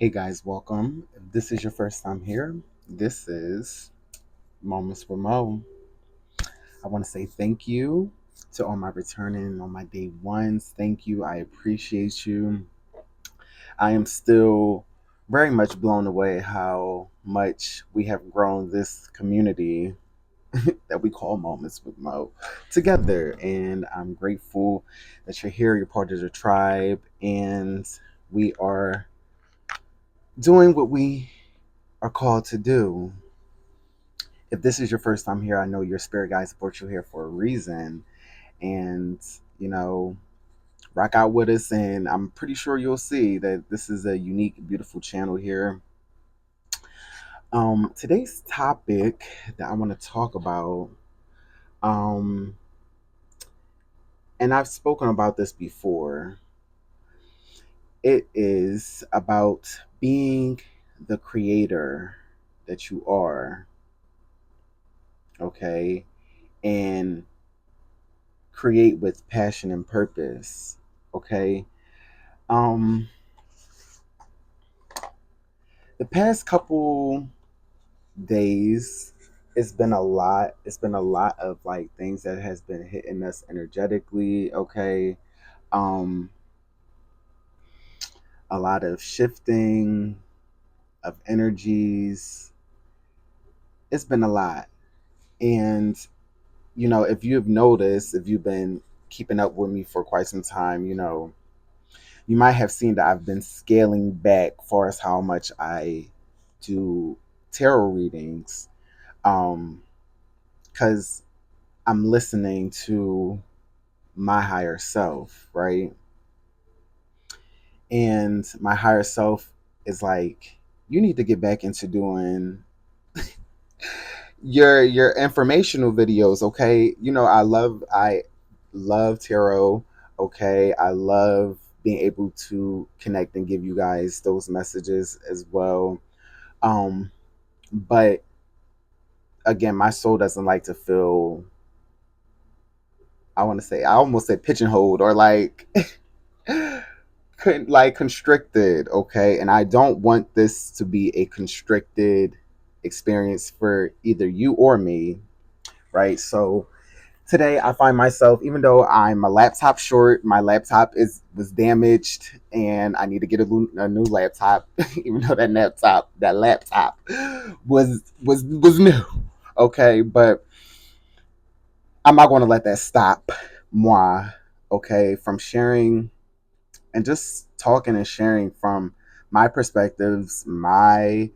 Hey guys, welcome. If this is your first time here, this is Moments with Mo. I want to say thank you to all my returning on my day ones. Thank you. I appreciate you. I am still very much blown away how much we have grown this community that we call Moments with Mo together. And I'm grateful that you're here, you're part of the tribe, and we are doing what we are called to do. If this is your first time here, I know your spirit guides support you here for a reason. And, you know, rock out with us. And I'm pretty sure you'll see that this is a unique, beautiful channel here. Today's topic that I want to talk about, um, and I've spoken about this before, it is about being the creator that you are, okay? And create with passion and purpose, okay? Um, the past couple days, it's been a lot. It's been a lot of like things that has been hitting us energetically. Okay, um, a lot of shifting of energies. It's been a lot, and if you've noticed, if you've been keeping up with me for quite some time, you might have seen that I've been scaling back far as how much I do tarot readings. Because I'm listening to my higher self, right? And my higher self is like, you need to get back into doing your informational videos, okay? I love tarot, okay? I love being able to connect and give you guys those messages as well. Um, but again, my soul doesn't like to feel, I almost said pigeonholed or like like constricted, okay? And I don't want this to be a constricted experience for either you or me, right? So today I find myself, even though I'm a laptop short, my laptop is was damaged and I need to get a new laptop, even though that laptop was new, okay? But I'm not going to let that stop moi, okay, from sharing and just talking and sharing from my perspectives, my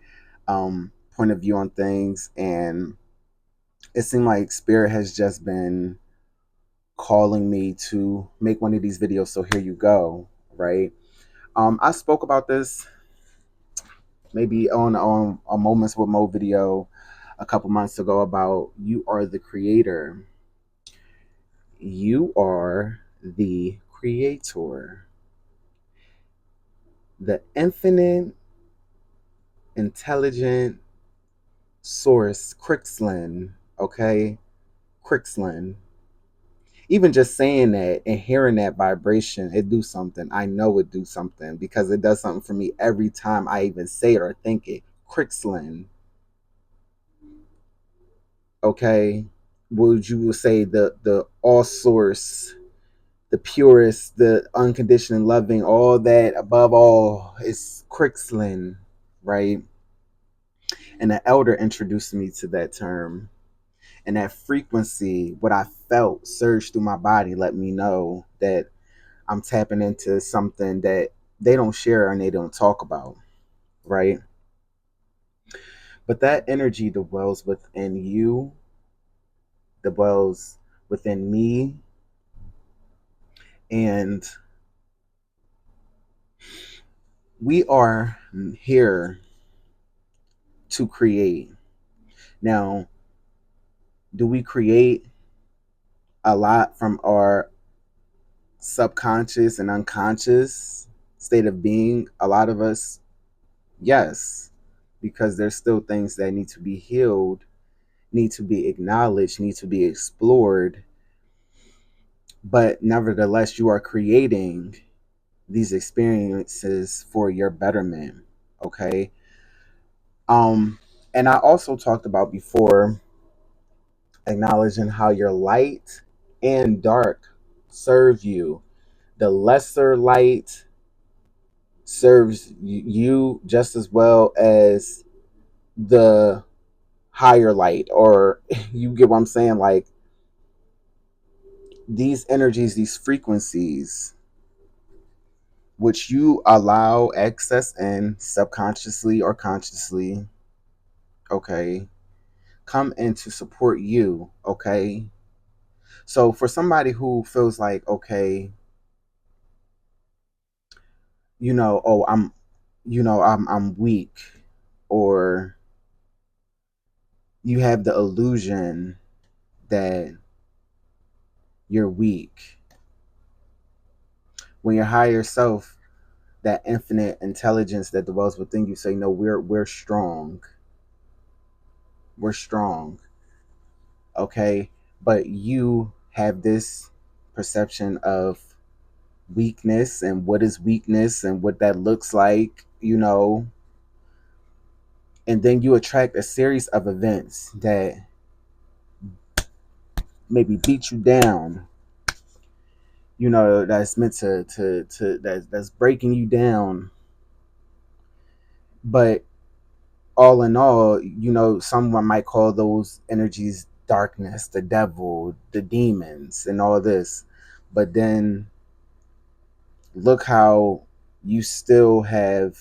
point of view on things. And it seemed like Spirit has just been calling me to make one of these videos. So here you go, right? I spoke about this maybe on a Moments with Mo video a couple months ago about you are the creator. You are the creator. The infinite, intelligent, source, Crixlin, okay? Crixlin. Even just saying that and hearing that vibration, it do something. I know it do something because it does something for me every time I even say it or think it. Crixlin, okay? Would you say the all source, the purest, the unconditioned loving, all that above all is Crixlin, right? And the elder introduced me to that term. And that frequency, what I felt surge through my body, let me know that I'm tapping into something that they don't share and they don't talk about, right? But that energy dwells within you, dwells within me, and we are here to create. Now, do we create a lot from our subconscious and unconscious state of being? A lot of us, yes, because there's still things that need to be healed, need to be acknowledged, need to be explored. But nevertheless, you are creating these experiences for your betterment. Okay. Um, and I also talked about before acknowledging how your light and dark serve you. The lesser light serves you just as well as the higher light, or you get what I'm saying? Like these energies, these frequencies, which you allow access in subconsciously or consciously, okay, come in to support you, okay? So for somebody who feels like, okay, oh, I'm weak, or you have the illusion that you're weak, when your higher self, that infinite intelligence that dwells within you, say, no, we're strong. We're strong. Okay. But you have this perception of weakness and what is weakness and what that looks like, and then you attract a series of events that maybe beat you down, that's meant to that's breaking you down. But all in all, someone might call those energies darkness, the devil, the demons, and all this. But then look how you still have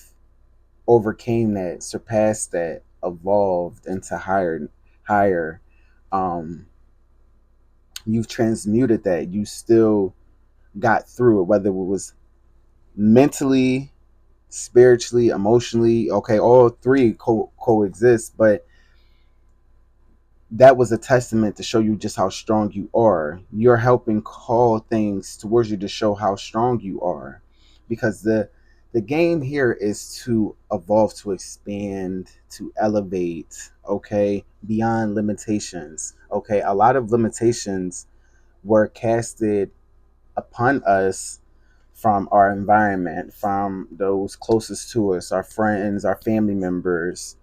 overcame that, surpassed that, evolved into higher. Um, you've transmuted that. You still got through it, whether it was mentally, spiritually, emotionally. Okay, all three coexist, but that was a testament to show you just how strong you are. You're helping call things towards you to show how strong you are, because the game here is to evolve, to expand, to elevate, okay, beyond limitations. Okay, a lot of limitations were casted upon us from our environment, from those closest to us, our friends, our family members,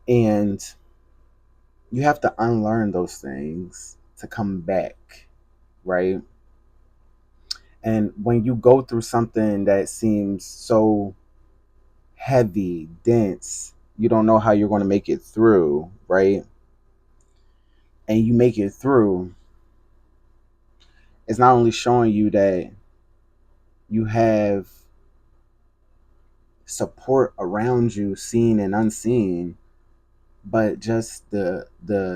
and you have to unlearn those things to come back, right? And when you go through something that seems so heavy, dense, you don't know how you're going to make it through, right? And you make it through, it's not only showing you that you have support around you, seen and unseen, but just the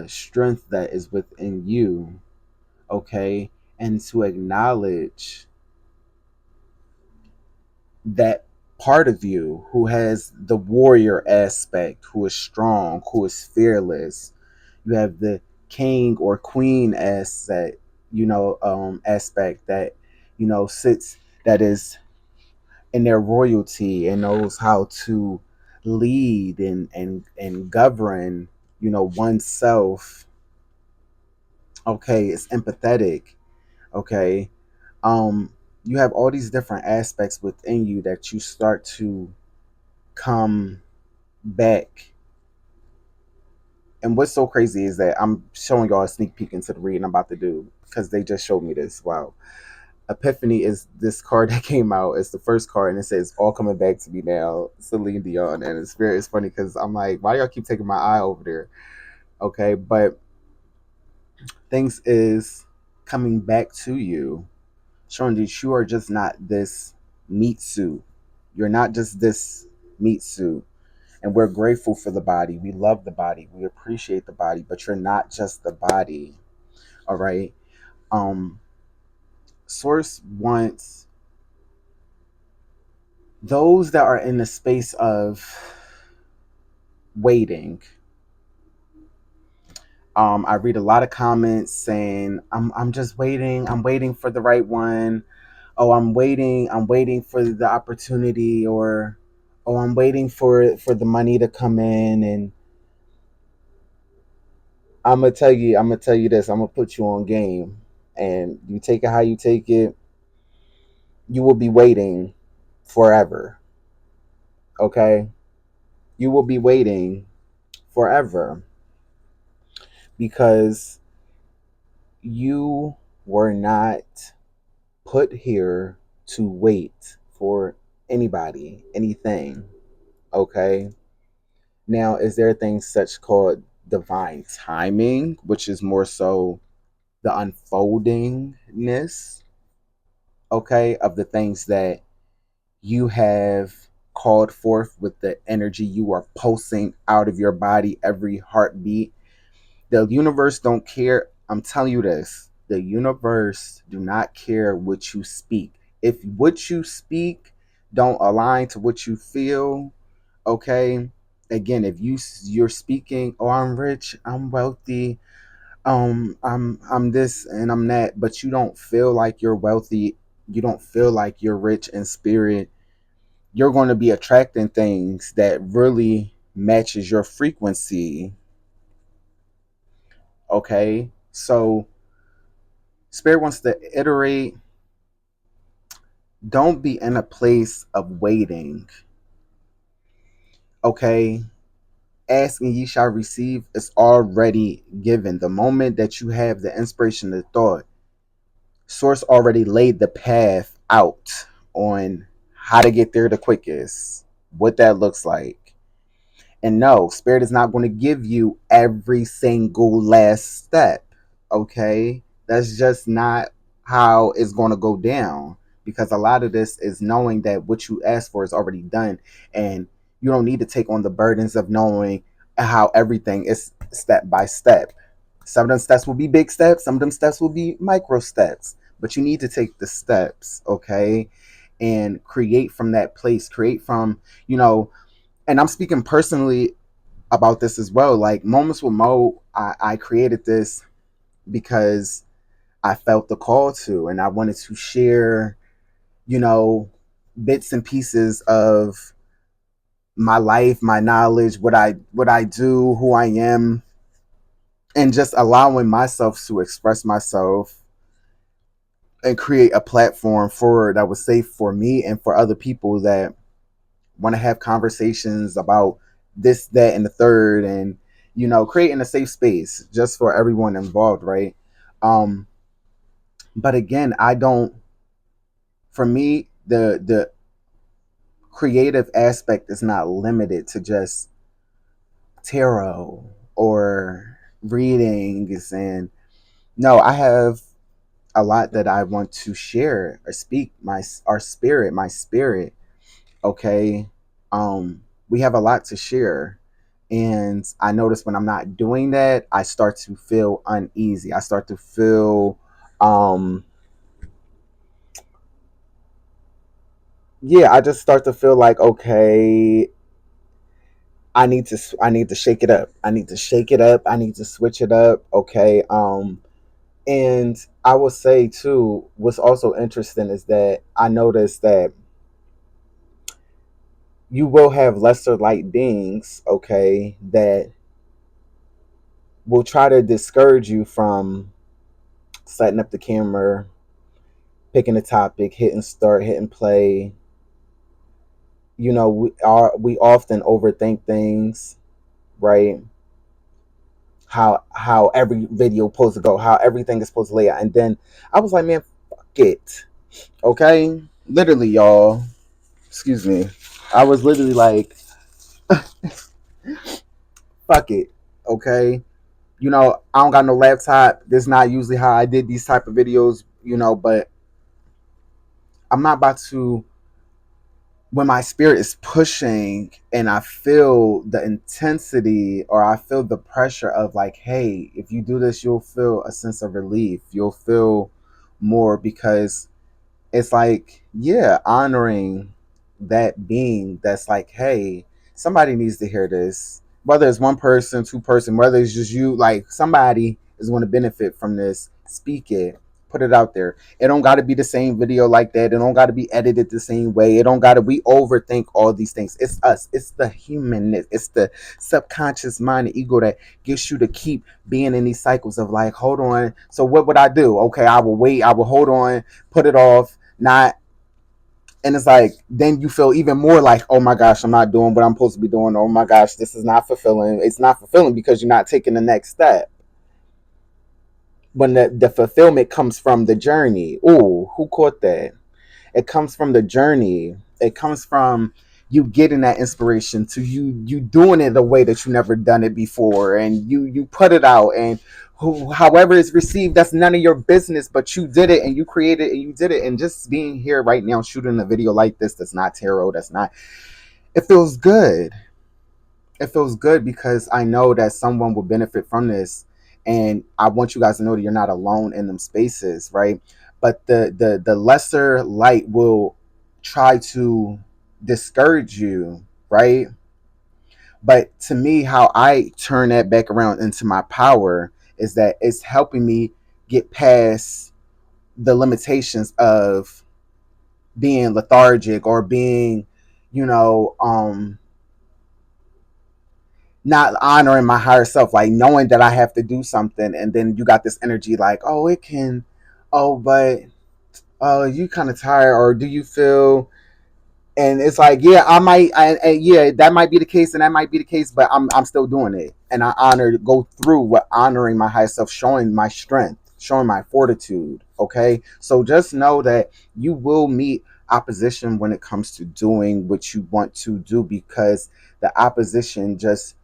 strength that is within you, okay? And to acknowledge that part of you who has the warrior aspect, who is strong, who is fearless. You have the king or queen aspect, aspect that, sits, that is in their royalty and knows how to lead and govern, oneself. Okay, it's empathetic. Okay. Um, you have all these different aspects within you that you start to come back. And what's so crazy is that I'm showing y'all a sneak peek into the reading I'm about to do because they just showed me this. Wow. Epiphany is this card that came out. It's the first card, and it says "All coming back to me now." Celine Dion, and it's funny because I'm like, why do y'all keep taking my eye over there? Okay, but things is coming back to you, showing that you are just not this meat suit. You're not just this meat suit. And we're grateful for the body. We love the body. We appreciate the body, but you're not just the body. All right. Um, Source wants those that are in the space of waiting. I read a lot of comments saying, I'm just waiting. I'm waiting for the right one. Oh, I'm waiting for the opportunity, or oh, I'm waiting for the money to come in. And I'm gonna tell you this. I'm gonna put you on game, and you take it how you take it. You will be waiting forever. Okay. You will be waiting forever because you were not put here to wait for anybody, anything. Okay. Now, is there things such called divine timing, which is more so the unfoldingness, okay, of the things that you have called forth with the energy you are pulsing out of your body every heartbeat. The universe don't care. I'm telling you this. The universe do not care what you speak. If what you speak don't align to what you feel, okay? Again, if you're speaking, oh, I'm rich, I'm wealthy, I'm this and I'm that, but you don't feel like you're wealthy, you don't feel like you're rich in spirit, you're going to be attracting things that really matches your frequency. Okay, so spirit wants to iterate. Don't be in a place of waiting. Okay, asking ye shall receive is already given. The moment that you have the inspiration, the thought, source already laid the path out on how to get there the quickest, what that looks like. And no, spirit is not going to give you every single last step. Okay, that's just not how it's going to go down, because a lot of this is knowing that what you asked for is already done, and you don't need to take on the burdens of knowing how everything is step by step. Some of them steps will be big steps, some of them steps will be micro steps, but you need to take the steps, okay, and create from that place, create from, you know, and I'm speaking personally about this as well. Like Moments with Mo, I created this because I felt the call to, and I wanted to share, you know, bits and pieces of my life, my knowledge, what I do, who I am, and just allowing myself to express myself and create a platform for that was safe for me and for other people that want to have conversations about this, that, and the third, and creating a safe space just for everyone involved, right? Um, but again, I don't. For me, the creative aspect is not limited to just tarot or readings, and no, I have a lot that I want to share or speak my spirit. Okay, we have a lot to share, and I notice when I'm not doing that, I start to feel uneasy. I start to feel, yeah, I just start to feel like, okay, I need to shake it up. I need to shake it up. I need to switch it up. Okay, and I will say too, what's also interesting is that I noticed that you will have lesser light beings, okay, that will try to discourage you from setting up the camera, picking a topic, hitting start, hitting play. We often overthink things, right? How every video supposed to go, how everything is supposed to lay out. And then I was like, man, fuck it. Okay? Literally, y'all. Excuse me. I was literally like, fuck it. Okay? I don't got no laptop. This is not usually how I did these type of videos, but I'm not about to, when my spirit is pushing and I feel the intensity or I feel the pressure of like, hey, if you do this, you'll feel a sense of relief. You'll feel more, because it's like, yeah, honoring that being that's like, hey, somebody needs to hear this. Whether it's one person, two-person, whether it's just you, like somebody is going to benefit from this. Speak it, put it out there. It don't got to be the same video like that. It don't got to be edited the same way. It don't got to. We overthink all these things. It's us. It's the humanness. It's the subconscious mind, the ego that gets you to keep being in these cycles of like, hold on. So what would I do? Okay, I will wait. I will hold on, put it off, not And it's like, then you feel even more like, oh my gosh, I'm not doing what I'm supposed to be doing. Oh my gosh, this is not fulfilling. It's not fulfilling because you're not taking the next step. When the fulfillment comes from the journey. Ooh, who caught that? It comes from the journey. It comes from you getting that inspiration to you doing it the way that you never done it before, and you put it out, and however it's received, that's none of your business, but you did it and you created and you did it. And just being here right now shooting a video like this, that's not tarot, that's not, it feels good. It feels good because I know that someone will benefit from this, and I want you guys to know that you're not alone in them spaces, right? But the lesser light will try to discourage you, right? But to me, how I turn that back around into my power is that it's helping me get past the limitations of being lethargic or being, you know, not honoring my higher self, like knowing that I have to do something, and then you got this energy like, oh, it can, oh, but oh, you kind of tired, or do you feel? And it's like, yeah, I might, yeah, that might be the case, and that might be the case, but I'm still doing it, and I go through what honoring my higher self, showing my strength, showing my fortitude. Okay, so just know that you will meet opposition when it comes to doing what you want to do, because the opposition just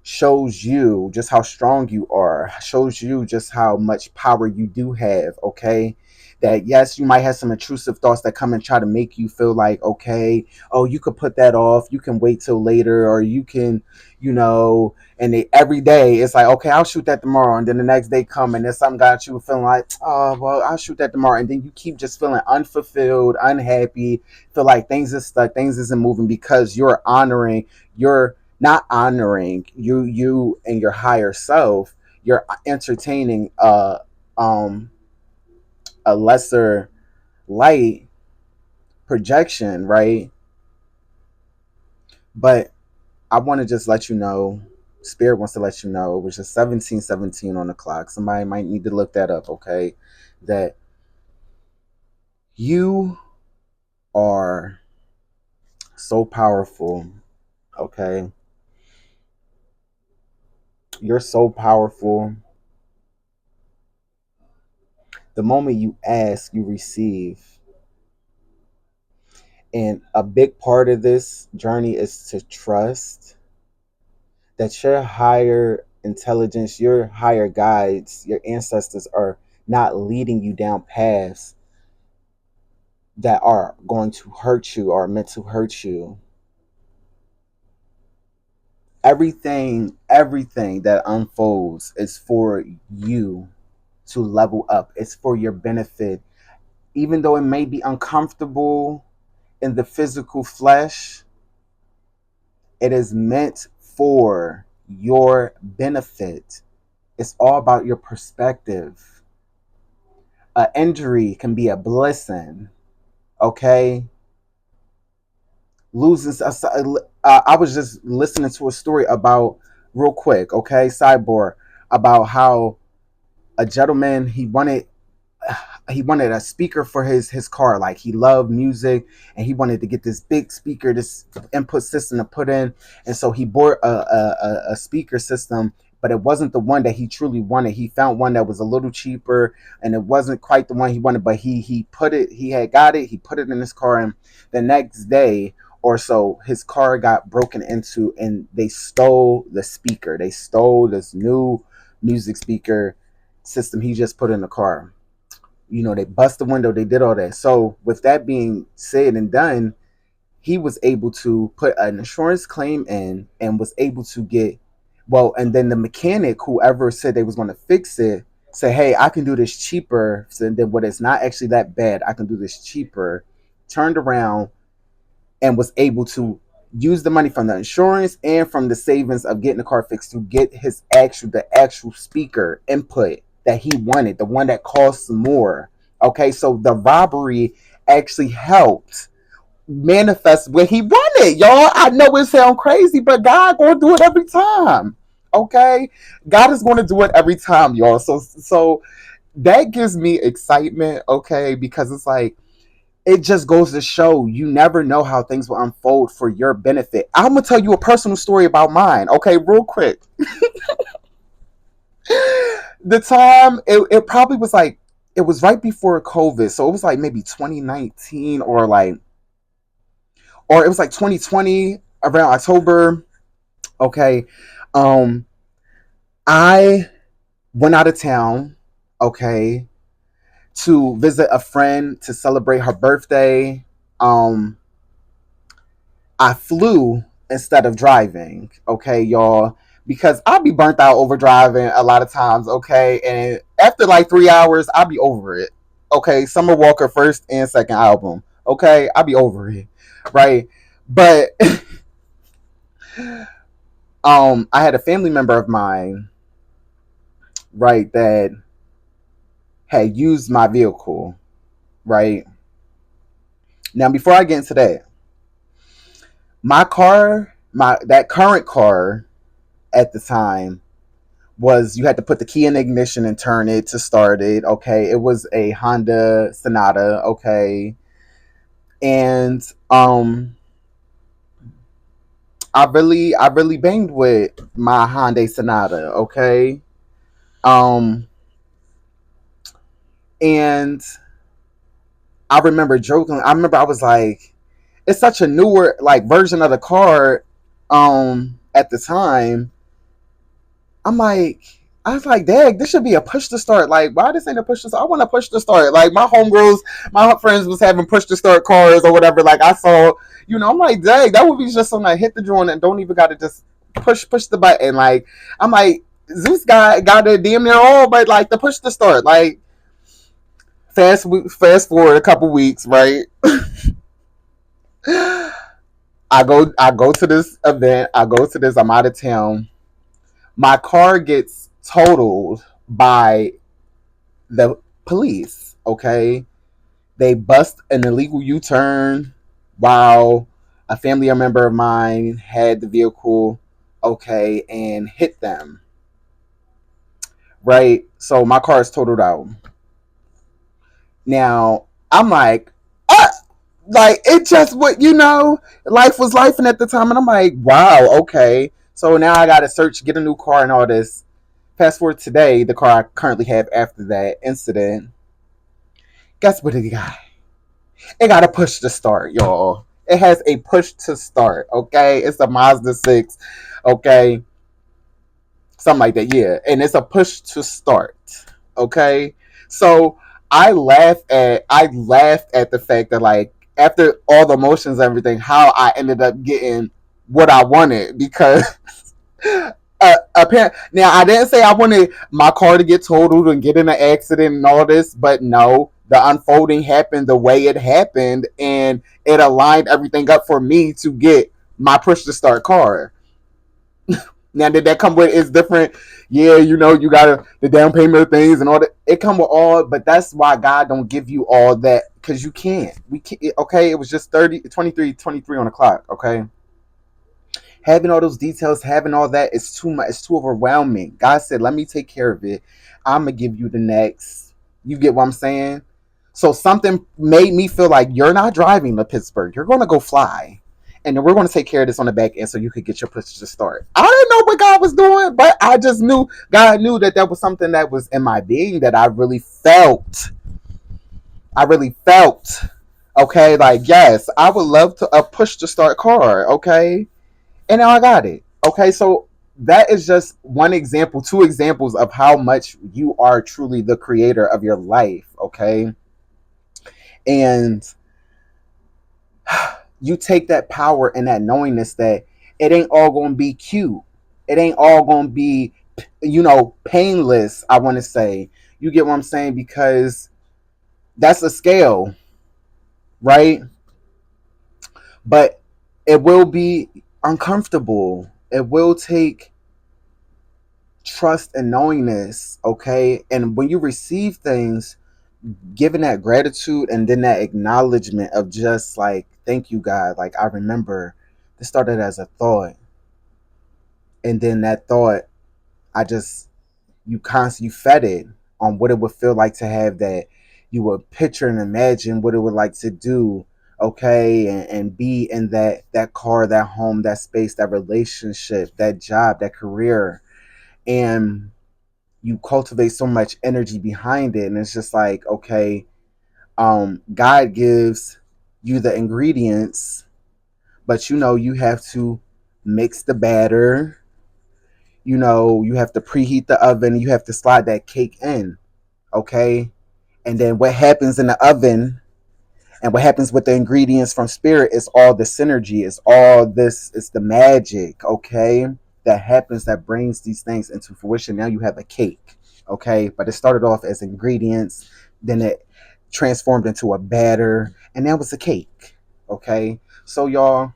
shows you just how strong you are, shows you just how much power you do have, okay? That yes, you might have some intrusive thoughts that come and try to make you feel like, okay, oh, you could put that off, you can wait till later, or you can, and every day it's like, okay, I'll shoot that tomorrow, and then the next day come and then something got you feeling like, oh, well, I'll shoot that tomorrow, and then you keep just feeling unfulfilled, unhappy, feel like things is stuck, things isn't moving, because you're honoring your not honoring you and your higher self. You're entertaining a lesser light projection, right? But I want to just let you know, Spirit wants to let you know, it was just 1717 on the clock. Somebody might need to look that up, okay? That you are so powerful, okay? You're so powerful. The moment you ask, you receive. And a big part of this journey is to trust that your higher intelligence, your higher guides, your ancestors are not leading you down paths that are going to hurt you or meant to hurt you. Everything that unfolds is for you to level up. It's for your benefit. Even though it may be uncomfortable in the physical flesh, it is meant for your benefit. It's all about your perspective. An injury can be a blessing, okay? Losing, I was just listening to a story about, real quick, okay, sidebar, about how a gentleman, he wanted a speaker for his car. Like, he loved music, and he wanted to get this big speaker, this input system to put in. And so he bought a speaker system, but it wasn't the one that he truly wanted. He found one that was a little cheaper, and it wasn't quite the one he wanted, but he had got it, he put it in his car, and the next day or so his car got broken into, and they stole the speaker. They stole this new music speaker system he just put in the car. They bust the window, they did all that. So with that being said and done, he was able to put an insurance claim in and was able to get, well, and then the mechanic, whoever said they was going to fix it, say, hey, I can do this cheaper. So then what, it's not actually that bad, I can do this cheaper. Turned around and was able to use the money from the insurance and from the savings of getting the car fixed to get the actual speaker input that he wanted, the one that costs more. Okay, so the robbery actually helped manifest what he wanted, y'all. I know it sounds crazy, but God gonna do it every time. Okay, God is gonna do it every time, y'all. So that gives me excitement, okay, because it's like, it just goes to show you never know how things will unfold for your benefit. I'm gonna tell you a personal story about mine, okay, real quick. The time it probably was like it was right before COVID, so it was like maybe 2019 or it was like 2020 around October. Okay, um, I went out of town. Okay, to visit a friend to celebrate her birthday. Um, I flew instead of driving. Okay, y'all, because I'll be burnt out over driving a lot of times. Okay, and after like 3 hours, I'll be over it. Okay, Summer Walker first and second album. Okay, I'll be over it, right? But I had a family member of mine, right, that had used my vehicle, right. Now, before I get into that, my car, my that current car at the time was you had to put the key in the ignition and turn it to start it. Okay, it was a Honda Sonata. Okay, and I really banged with my Hyundai Sonata. Okay, um, and I remember joking. I remember I was like, it's such a newer like version of the car. At the time, I was like, Dad, this should be a push to start. Like, why this ain't a push to start? I want to push to start. Like, my homegirls, my friends was having push to start cars or whatever. Like, I saw, I'm like, dang, that would be just something I hit the joint and don't even got to just push the button. Like, I'm like, Zeus got to damn near all, but like the push to start. Like, fast forward a couple weeks, right? I go to this event. I go to this. I'm out of town. My car gets totaled by the police. Okay, they bust an illegal U-turn while a family member of mine had the vehicle. Okay, and hit them. Right, so my car is totaled out. Now I'm like, ah! Like it just what life was life, and at the time, and I'm like, wow, okay. So now I got to search, get a new car, and all this. Fast forward today, the car I currently have after that incident. Guess what it got? It got a push to start, y'all. It has a push to start. Okay, it's a Mazda 6. Okay, something like that. Yeah, and it's a push to start. Okay, so I laughed at the fact that like after all the emotions and everything, how I ended up getting what I wanted because apparently, now I didn't say I wanted my car to get totaled and get in an accident and all this, but no, the unfolding happened the way it happened, and it aligned everything up for me to get my push to start car. Now, did that come with it's different? Yeah, you got the down payment of things and all that. It come with all, but that's why God don't give you all that because you can't. We can't. Okay, it was just 30, 23, 23 on the clock. Okay, having all those details, having all that is too much. It's too overwhelming. God said, "Let me take care of it. I'm gonna give you the next." You get what I'm saying? So something made me feel like you're not driving to Pittsburgh. You're gonna go fly, and then we're gonna take care of this on the back end so you could get your push to start. I didn't know what God was doing, but I just knew God knew that was something that was in my being that I really felt. I really felt. Okay, like yes, I would love to a push to start car. Okay, and now I got it. Okay, so that is just one example, two examples of how much you are truly the creator of your life. Okay, and you take that power and that knowingness that it ain't all gonna be cute. It ain't all gonna be, painless. I want to say, you get what I'm saying, because that's a scale, right? But it will be uncomfortable. It will take trust and knowingness, okay? And when you receive things, giving that gratitude and then that acknowledgement of just like, thank you, God. Like, I remember this started as a thought. And then that thought, I just, you constantly fed it on what it would feel like to have that. you would picture and imagine what it would like to do, okay, and be in that car, that home, that space, that relationship, that job, that career. And you cultivate so much energy behind it, and it's just like, okay, God gives you the ingredients, but you have to mix the batter. You have to preheat the oven. You have to slide that cake in, okay? And then what happens in the oven and what happens with the ingredients from spirit is all the synergy, is all this, it's the magic, okay? That happens, that brings these things into fruition. Now you have a cake, okay? But it started off as ingredients, then it transformed into a batter, and now it's a cake, okay? So, y'all,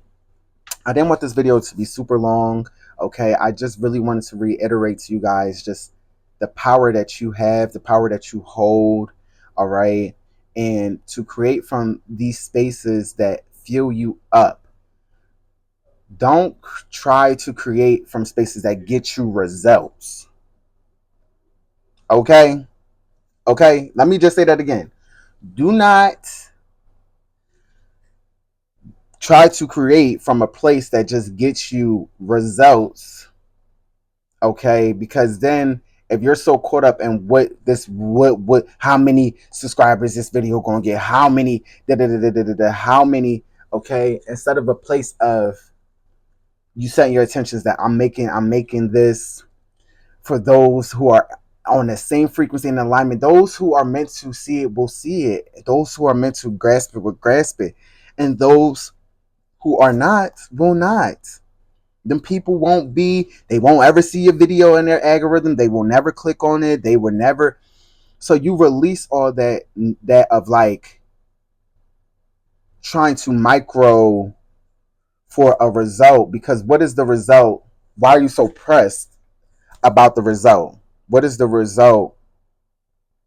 I didn't want this video to be super long. Okay, I just really wanted to reiterate to you guys just the power that you have, the power that you hold, all right, and to create from these spaces that fill you up. Don't try to create from spaces that get you results. Okay? Okay, let me just say that again. Do not try to create from a place that just gets you results, okay, because then if you're so caught up in what how many subscribers this video gonna get, how many how many, okay, instead of a place of you setting your attentions that I'm making this for those who are on the same frequency and alignment. Those who are meant to see it will see it, those who are meant to grasp it will grasp it, and those who are not will not. Them people they won't ever see your video in their algorithm. They will never click on it. They will never. So you release all that of like trying to micro for a result, because what is the result? Why are you so pressed about the result? What is the result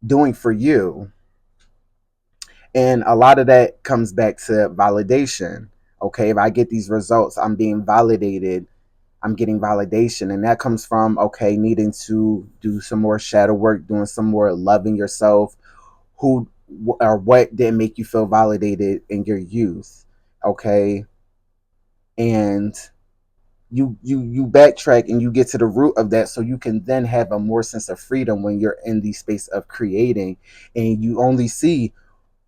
doing for you? And a lot of that comes back to validation. Okay, if I get these results, I'm being validated, I'm getting validation, and that comes from, okay, needing to do some more shadow work, doing some more loving yourself. Who or what didn't make you feel validated in your youth, okay? And you backtrack and you get to the root of that, so you can then have a more sense of freedom when you're in the space of creating, and you only see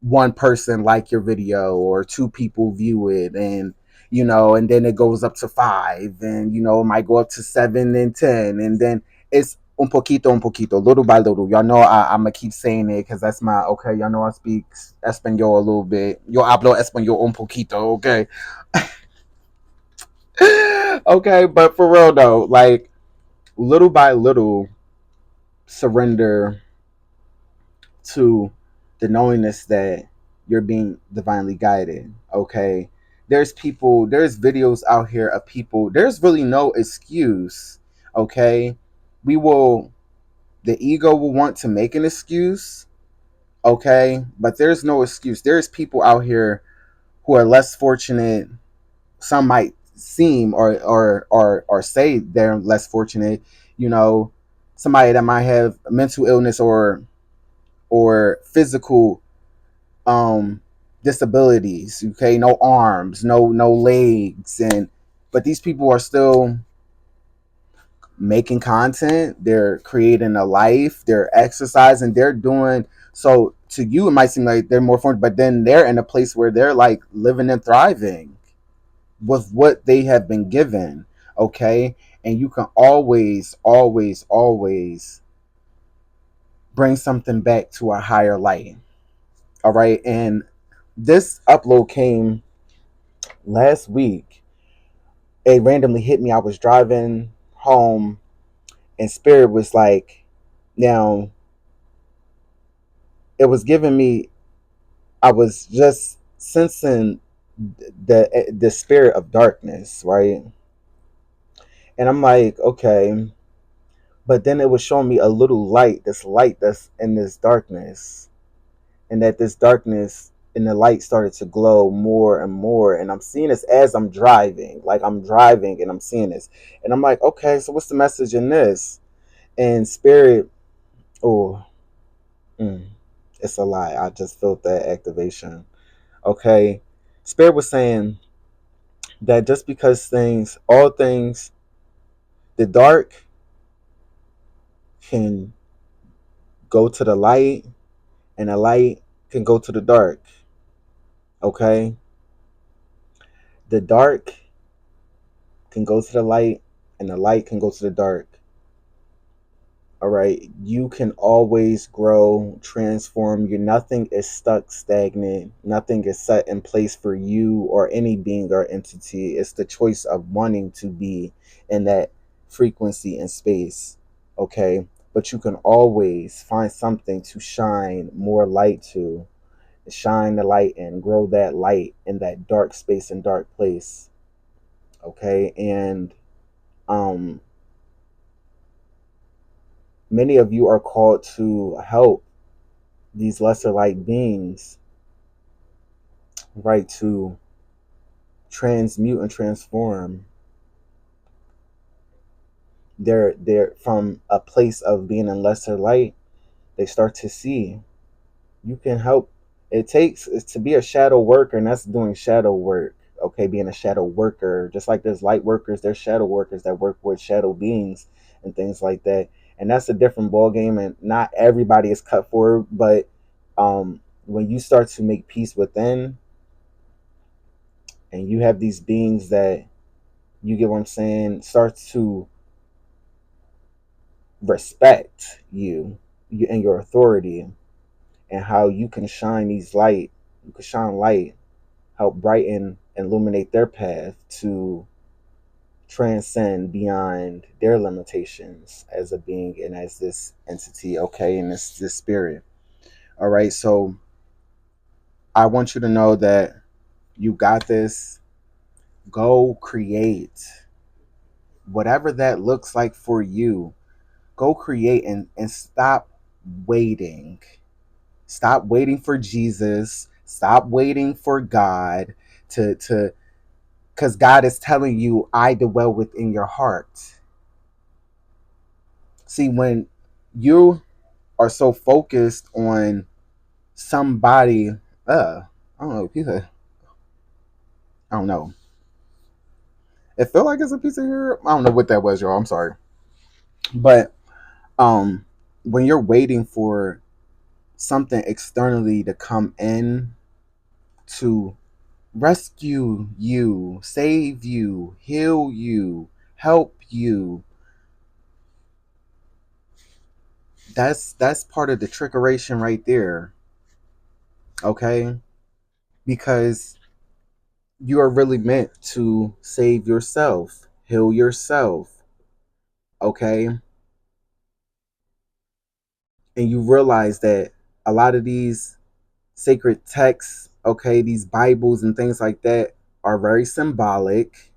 one person like your video or two people view it, and then it goes up to five, and it might go up to 7 and 10, and then it's un poquito, little by little. Y'all know I'm gonna keep saying it because that's my, okay, y'all know I speak Espanol a little bit. Yo hablo español un poquito, okay. Okay, but for real though, like, little by little, surrender to the knowingness that you're being divinely guided. Okay, there's videos out here of people. There's really no excuse. Okay, we will the ego will want to make an excuse. Okay, but there's no excuse. There's people out here who are less fortunate. Some might seem or say they're less fortunate. you know Somebody that might have mental illness or physical um disabilities, okay, no arms, no legs, and but these people are still making content, they're creating a life, they're exercising, they're doing. So to you it might seem like they're more fun, but then they're in a place where they're like living and thriving with what they have been given, okay. And you can always bring something back to a higher light. All right. And this upload came last week. It randomly hit me. I was driving home, and Spirit was like, now, it was giving me, I was just sensing the spirit of darkness, right? And I'm like, okay. But then it was showing me a little light, this light that's in this darkness, and that this darkness and the light started to glow more and more, and I'm seeing this as I'm driving, like I'm driving and I'm seeing this, and I'm like, okay, so what's the message in this? And Spirit, oh, mm, It's a lie. I just felt that activation. Okay. Spirit was saying that just because things, all things, the dark can go to the light and the light can go to the dark. Okay. The dark can go to the light and the light can go to the dark. All right. You can always grow, transform. You Nothing is stuck stagnant. Nothing is set in place for you or any being or entity. It's the choice of wanting to be in that frequency and space. Okay. But you can always find something to shine more light to. Shine the light and grow that light in that dark space and dark place. Okay. And um many of you are called to help these lesser light beings, right, to transmute and transform their from a place of being in lesser light. They start to see you can help. It takes is to be a shadow worker, and that's doing shadow work. Okay, being a shadow worker, just like there's light workers, there's shadow workers that work with shadow beings and things like that. And that's a different ball game, and not everybody is cut for it. But when you start to make peace within, and you have these beings that, you get what I'm saying, starts to respect you and your authority, and how you can shine these light, you can shine light, help brighten and illuminate their path to transcend beyond their limitations as a being and as this entity, okay, and this spirit. All right, so I want you to know that you got this. Go create whatever that looks like for you. Go create, and stop waiting. Stop waiting for Jesus. Stop waiting for God to because God is telling you, I dwell within your heart. See, when you are so focused on somebody, I don't know, I don't know. It felt like it's a piece of hair. I don't know what that was, y'all. I'm sorry. But um when you're waiting for something externally to come in to rescue you, save you, heal you, help you, that's part of the trickeration right there. Okay? Because you are really meant to save yourself, heal yourself. Okay? And you realize that a lot of these sacred texts, okay, these Bibles and things like that are very symbolic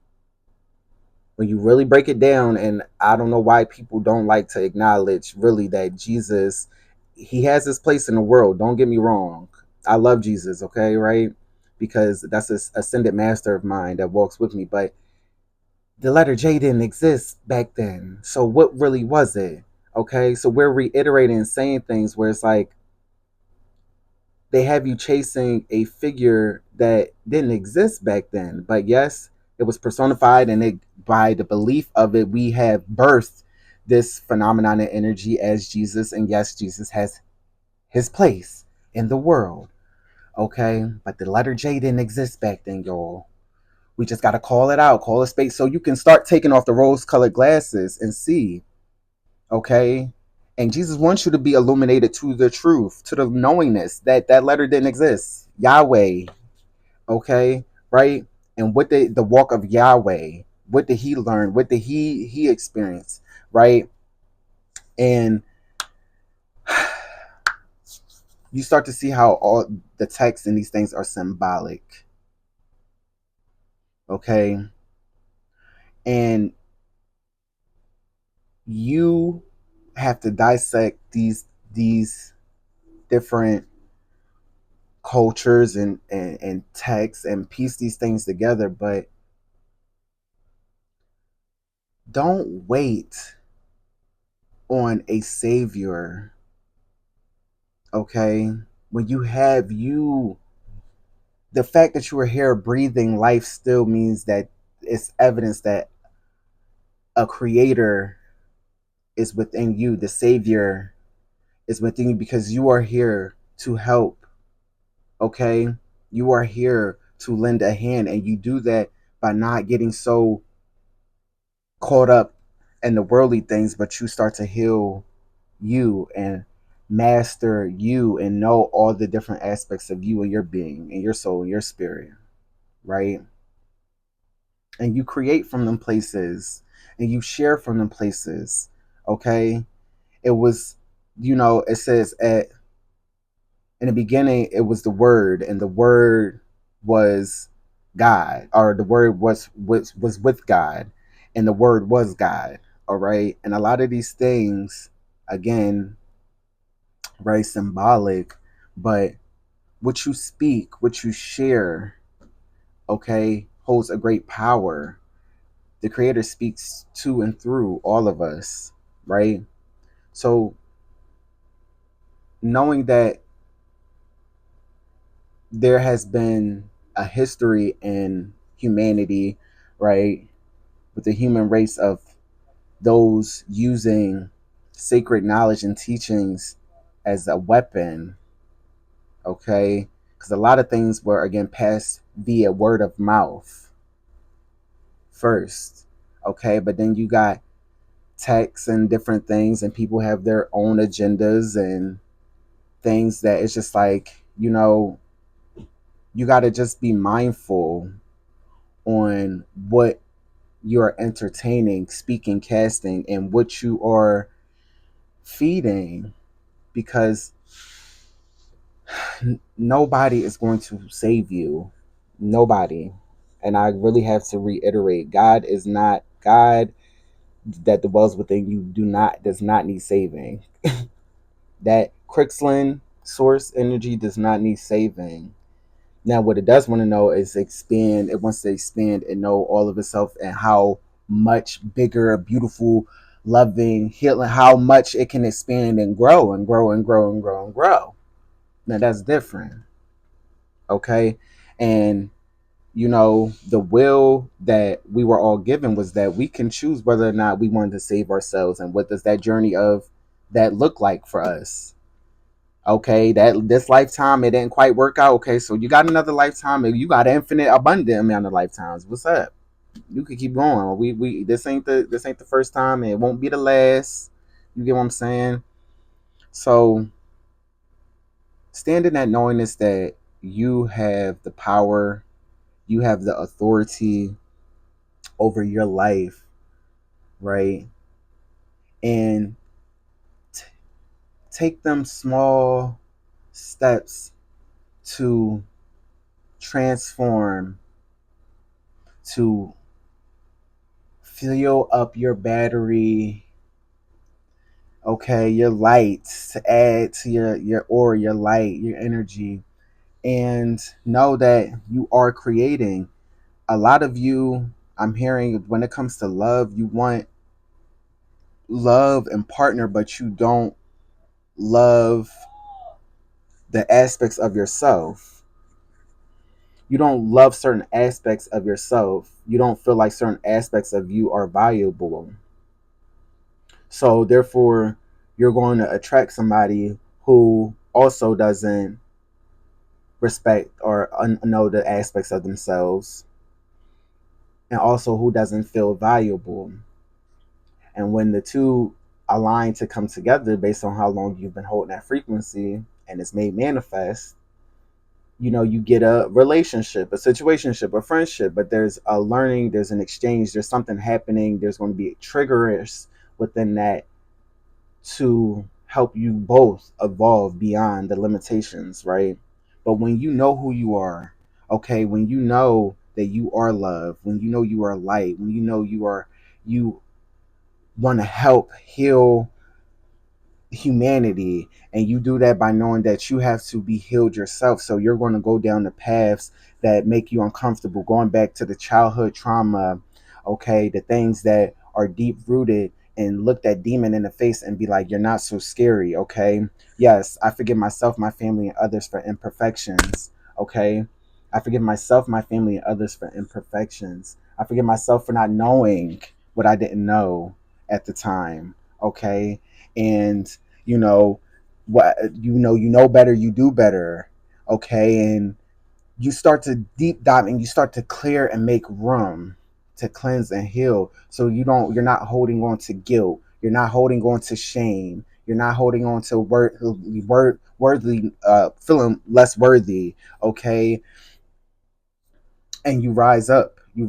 when you really break it down. And I don't know why people don't like to acknowledge really that Jesus, he has his place in the world. Don't get me wrong. I love Jesus, okay, right? Because that's an ascended master of mine that walks with me. But the letter J didn't exist back then. So what really was it? Okay, so we're reiterating and saying things where it's like they have you chasing a figure that didn't exist back then. But yes, it was personified, and it, by the belief of it, we have birthed this phenomenon and energy as Jesus. And yes, Jesus has his place in the world. Okay, but the letter J didn't exist back then, y'all. We just got to call it out, call it space, so you can start taking off the rose colored glasses and see. Okay, and Jesus wants you to be illuminated to the truth, to the knowingness that that letter didn't exist. Yahweh, okay, right? And what the walk of Yahweh, what did he learn? What did he experience, right? And you start to see how all the texts and these things are symbolic, okay? And you have to dissect these different cultures and texts and piece these things together. But don't wait on a savior, okay? when you have you, the fact that you are here breathing life still means that it's evidence that a creator is within you, the savior is within you, because you are here to help. Okay, you are here to lend a hand, and you do that by not getting so caught up in the worldly things, but you start to heal you and master you and know all the different aspects of you and your being and your soul and your spirit, right? And you create from them places and you share from them places. Okay, it was, it says at in the beginning it was the word, and the word was God, or the word was with God, and the word was God. All right, and a lot of these things, again, very symbolic, but what you speak, what you share, okay, holds a great power. The creator speaks to and through all of us, right? So knowing that there has been a history in humanity, right, with the human race of those using sacred knowledge and teachings as a weapon, okay, because a lot of things were again passed via word of mouth first, okay, but then you got texts and different things, and people have their own agendas and things that it's just like, you got to just be mindful on what you're entertaining, speaking, casting, and what you are feeding, because nobody is going to save you. Nobody. And I really have to reiterate, God is not God that dwells within you does not need saving. That crystalline source energy does not need saving. Now, what it does want to know is expand. It wants to expand and know all of itself and how much bigger, beautiful, loving, healing, how much it can expand and grow and grow and grow and grow and grow. Now, that's different. Okay. And, the will that we were all given was that we can choose whether or not we wanted to save ourselves, and what does that journey of that look like for us. Okay, that this lifetime it didn't quite work out. Okay, so you got another lifetime, and you got an infinite, abundant amount of lifetimes. What's up? You could keep going. We this ain't the first time, and it won't be the last. You get what I'm saying? So stand in that knowingness that you have the power, you have the authority over your life, right? And t- take them small steps to transform, to fill up your battery, okay, your lights, to add to your aura, your light, your energy, and know that you are creating. A lot of you, I'm hearing, when it comes to love, you want love and partner, but you don't love the aspects of yourself. You don't love certain aspects of yourself. You don't feel like certain aspects of you are valuable. So therefore, you're going to attract somebody who also doesn't respect or know the aspects of themselves, and also who doesn't feel valuable. And when the two align to come together based on how long you've been holding that frequency and it's made manifest, you get a relationship, a situationship, a friendship, but there's a learning, there's an exchange, there's something happening, there's going to be triggers within that to help you both evolve beyond the limitations, right? But when you know who you are, okay, when you know that you are love, when you know you are light, when you know you want to help heal humanity, and you do that by knowing that you have to be healed yourself, so you're going to go down the paths that make you uncomfortable, going back to the childhood trauma, okay, the things that are deep rooted and look that demon in the face and be like, you're not so scary, okay? Yes, I forgive myself, my family, and others for imperfections, okay? I forgive myself, my family, and others for imperfections. I forgive myself for not knowing what I didn't know at the time, okay? And you know what, you know better, you do better, okay? And you start to deep dive and you start to clear and make room to cleanse and heal, so you're not holding on to guilt, you're not holding on to shame, you're not holding on to worthy, feeling less worthy, okay? And you rise up, you're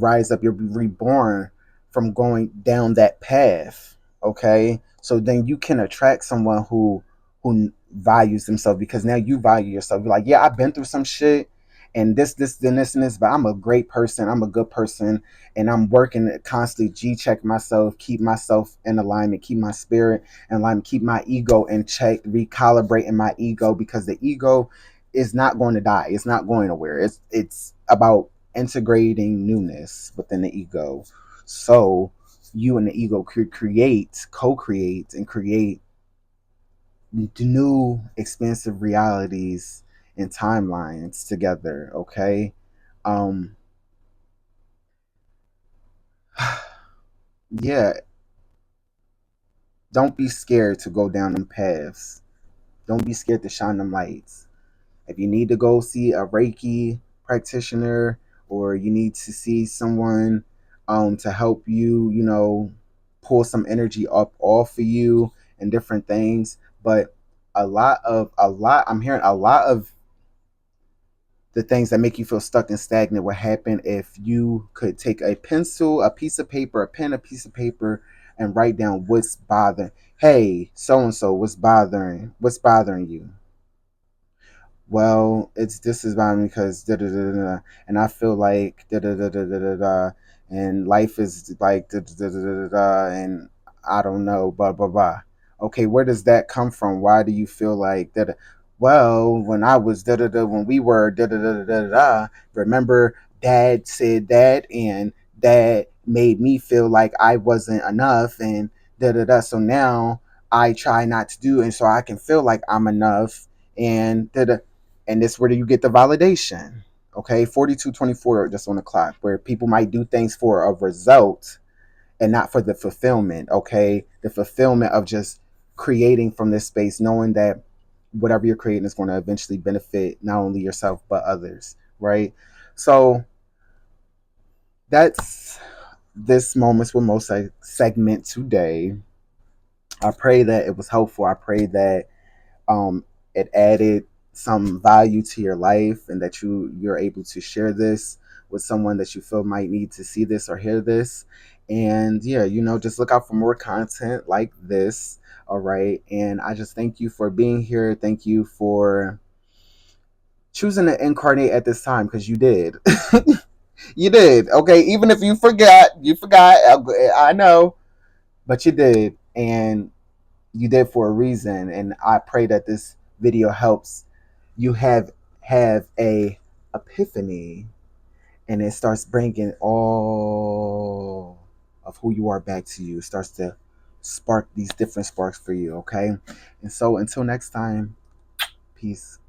reborn from going down that path, okay? So then you can attract someone who values themselves, because now you value yourself. You're like, yeah, I've been through some shit and this, but I'm a great person, I'm a good person, and I'm working to constantly check myself, keep myself in alignment, keep my spirit in alignment, keep my ego in check, recalibrating my ego, because the ego is not going to die, it's not going nowhere. It's about integrating newness within the ego. So you and the ego could co-create, and create new expansive realities and timelines together. Okay. Um yeah, don't be scared to go down them paths. Don't be scared to shine them lights. If you need to go see a Reiki practitioner, or you need to see someone to help you, pull some energy up off of you and different things. But I'm hearing a lot of the things that make you feel stuck and stagnant would happen if you could take a pencil, a piece of paper, a pen, a piece of paper, and write down what's bothering. Hey, so and so, What's bothering you? Well, it's this is about me because da da da da, and I feel like da da da da da da da, and life is like da da da da da, and I don't know, blah blah blah. Okay, where does that come from? Why do you feel like that? Well, when I was da da da, when we were da da da da da, remember Dad said that, and Dad made me feel like I wasn't enough, and da da da. So now I try not to do, and so I can feel like I'm enough, and da da, and this where you get the validation. Okay, 4224 just on the clock, where people might do things for a result and not for the fulfillment. Okay, the fulfillment of just creating from this space, knowing that whatever you're creating is going to eventually benefit not only yourself but others, right? So that's this Moments with Mo segment today. I pray that it was helpful. I pray that it added some value to your life, and that you're able to share this with someone that you feel might need to see this or hear this. And yeah, just look out for more content like this. All right, and I just thank you for being here. Thank you for choosing to incarnate at this time, because you did. You did. Okay, even if you forgot, I know, but you did. And you did for a reason, and I pray that this video helps you have a epiphany, and it starts bringing all of who you are back to you. It starts to spark these different sparks for you. Okay, and so until next time, peace.